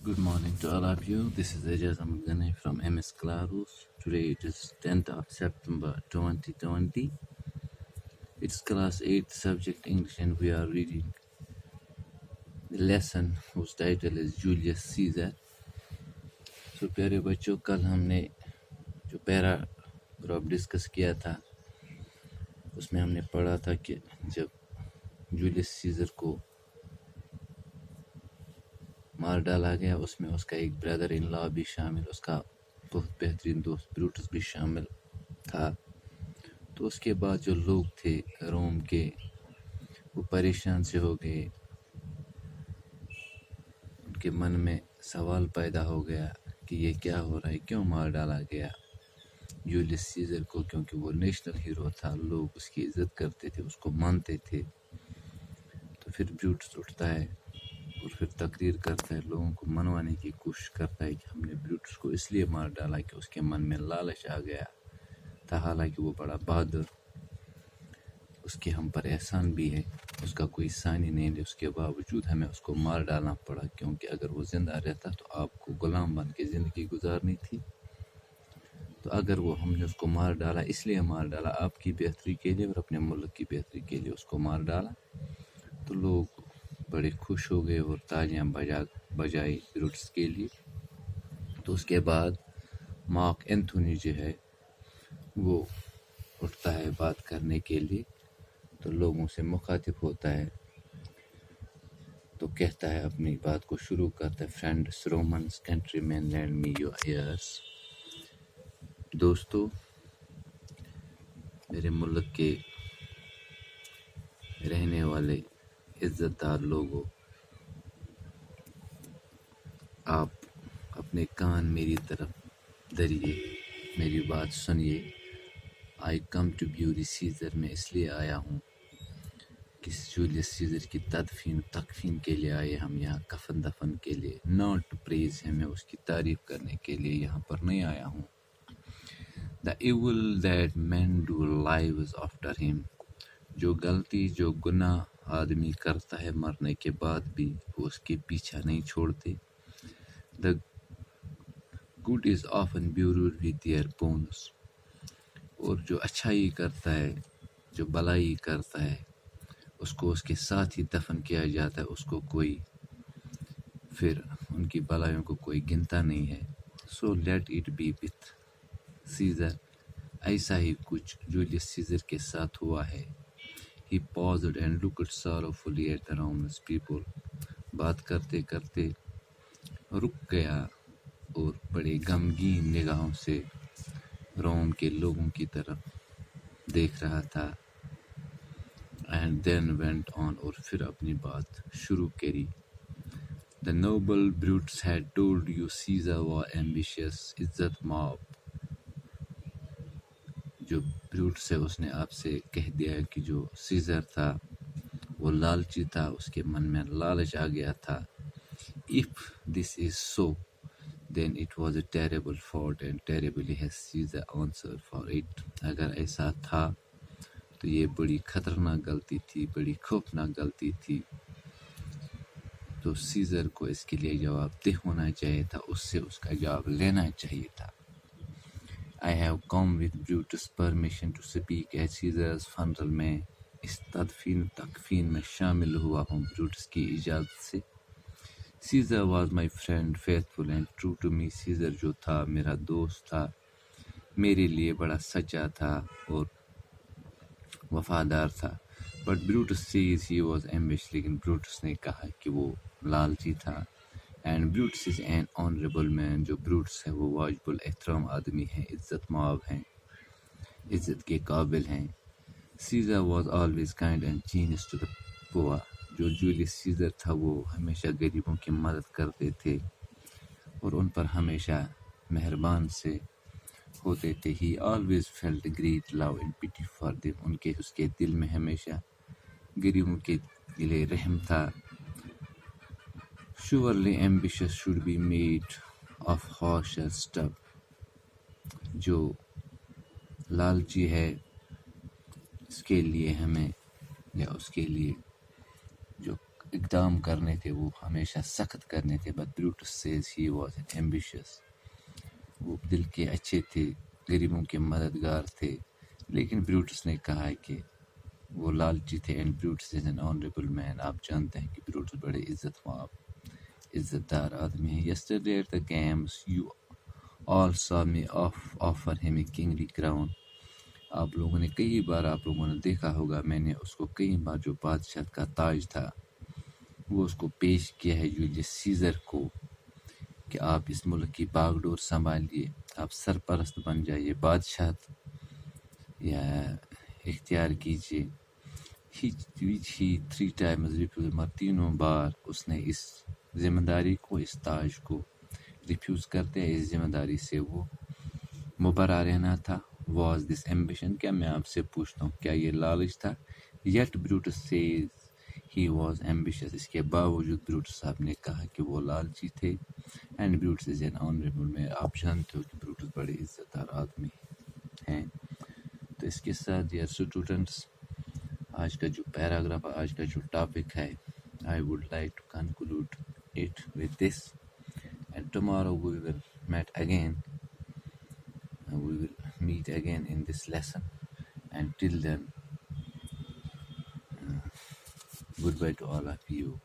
Good morning to all of you. This is Ejaz Amgane from MS Claros. Today it is 10th of September 2020. It's class 8 subject English and we are reading the lesson whose title is Julius Caesar. So प्यारे बच्चों, कल हमने जो paragraph discuss किया था उसमें हमने पढ़ा था कि जब जूलियस सीजर को मार डाला गया उसमें उसका एक ब्रदर इन लॉ भी शामिल, उसका बहुत बेहतरीन दोस्त ब्रूटस भी शामिल था। तो उसके बाद जो लोग थे रोम के वो परेशान से हो गए, उनके मन में सवाल पैदा हो गया कि ये क्या हो रहा है, क्यों मार डाला गया जूलियस सीजर को, क्योंकि वो नेशनल हीरो था, लोग उसकी इज्जत करते थे, उसको मानते थे। तो फिर ब्रूटस उठता है और फिर तकरीर करता है, लोगों को मनवाने की कोशिश करता है कि हमने ब्रूटस को इसलिए मार डाला कि उसके मन में लालच आ गया था, हालांकि वो बड़ा बहादुर, उसके हम पर एहसान भी है, उसका कोई सानी नहीं है, उसके बावजूद हमें उसको मार डालना पड़ा, क्योंकि अगर वो ज़िंदा रहता तो आपको गुलाम बन के ज़िंदगी गुजारनी थी। तो अगर वो हमने उसको मार डाला, इसलिए मार डाला आपकी बेहतरी के लिए और अपने मुल्क की बेहतरी के लिए उसको मार डाला, तो लोग बड़े खुश हो गए और तालियां बजाई ब्रूटस के लिए। तो उसके बाद मार्क एंथोनी जो है वो उठता है बात करने के लिए, तो लोगों से मुखातिब होता है, तो कहता है, अपनी बात को शुरू करता है, friends Romans countryman land me your ears, दोस्तों मेरे मुल्क के रहने वाले इज्जतदार लोगों, आप अपने कान मेरी तरफ धरिए, मेरी बात सुनिए। आई कम टू ब्यूरी सीजर, मैं इसलिए आया हूँ कि जूलियस सीजर की तकफीन के लिए आए हम यहाँ, कफन दफन के लिए, नॉट टू प्रेज है, मैं उसकी तारीफ करने के लिए यहाँ पर नहीं आया हूँ। The evil that man do lives after him, जो गलती जो गुनाह आदमी करता है मरने के बाद भी वो उसके पीछा नहीं छोड़ते। The good is often buried with their bones, और जो अच्छाई करता है, जो भलाई करता है, उसको उसके साथ ही दफन किया जाता है, उसको कोई फिर उनकी भलाइयों को कोई गिनता नहीं है। So let it be with Caesar, ऐसा ही कुछ जूलियस सीजर के साथ हुआ है। He paused and looked sorrowfully at the Romans people, बात करते करते रुक गया और बड़े गमगीन निगाहों से रोम के लोगों की तरफ देख रहा था। एंड देन वेंट ऑन, और फिर अपनी बात शुरू करी। The noble Brutus had told you Caesar was ambitious, इज्जत मॉब, जो ब्रूट्स है उसने आपसे कह दिया कि जो सीजर था वो लालची था, उसके मन में लालच आ गया था। If this is so then it was a terrible fault and terribly has Caesar answered for it, अगर ऐसा था तो ये बड़ी खतरनाक गलती थी, बड़ी खौफनाक गलती थी, तो सीजर को इसके लिए जवाबदेह होना चाहिए था, उससे उसका जवाब लेना चाहिए था। I have come with Brutus' permission to speak at Caesar's funeral, में इस तकफीन में शामिल हुआ हूँ ब्रूटस की इजाज़त से। Caesar was my friend, faithful and true to me, Caesar जो था मेरा दोस्त था, मेरे लिए बड़ा सच्चा था और वफादार था। But Brutus says he was ambitious, लेकिन ब्रूटस ने कहा कि वो लालची था। And Brutus is an honorable man, जो ब्रूटस है वो वाजिबुल एहतराम आदमी है, इज्जत माब हैं, इज्जत के काबिल हैं। Caesar was always kind and generous to the poor, जो जूलियस सीजर था वो हमेशा गरीबों की मदद करते थे और उन पर हमेशा मेहरबान से होते थे। He always felt great love and pity for them, उसके दिल में हमेशा गरीबों के लिए रहम था। Surely ambitious should be made of harsher stuff, जो लालची है इसके लिए हमें, या उसके लिए जो اقدام کرنے تھے وہ ہمیشہ سخت کرنے تھے. But Brutus says he was ambitious. وہ دل کے اچھے تھے, غریبوں کے مددگار تھے, لیکن بروٹس نے کہا کہ وہ لالچی تھے. And Brutus is an honourable man. آپ جانتے ہیں کہ بروٹس بڑے عزت دار آدمی ہیں. Yesterday at the games you all saw me offer ہم اے کنگلی کراؤن. آپ لوگوں نے کئی بار دیکھا ہوگا, میں نے اس کو کئی بار جو بادشاہ کا تاج تھا وہ اس کو پیش کیا ہے جولیس سیزر کو, کہ آپ اس ملک کی باغ ڈور سنبھالیے, آپ سرپرست بن جائیے, بادشاہ یا اختیار کیجیے. ہی 3 times refused. تینوں بار اس نے اس ذمہ داری کو, اس تاج کو ریفیوز کرتے ہیں. اس ذمہ داری سے وہ مبرا رہنا تھا. واز دس ایمبیشن, کیا میں آپ سے پوچھتا ہوں کیا یہ لالچ تھا؟ Yet Brutus says he was ambitious. اس کے باوجود بروٹس صاحب نے کہا کہ وہ لالچی تھے. And Brutus is an honourable man. آپ جانتے ہو کہ بروٹس بڑے عزت دار آدمی ہیں. تو اس کے ساتھ ڈیئر اسٹوڈنٹس, آج کا جو پیراگراف, آج کا جو ٹاپک ہے, I would like to conclude it with this. And tomorrow we will meet again in this lesson. And till then, goodbye to all of you.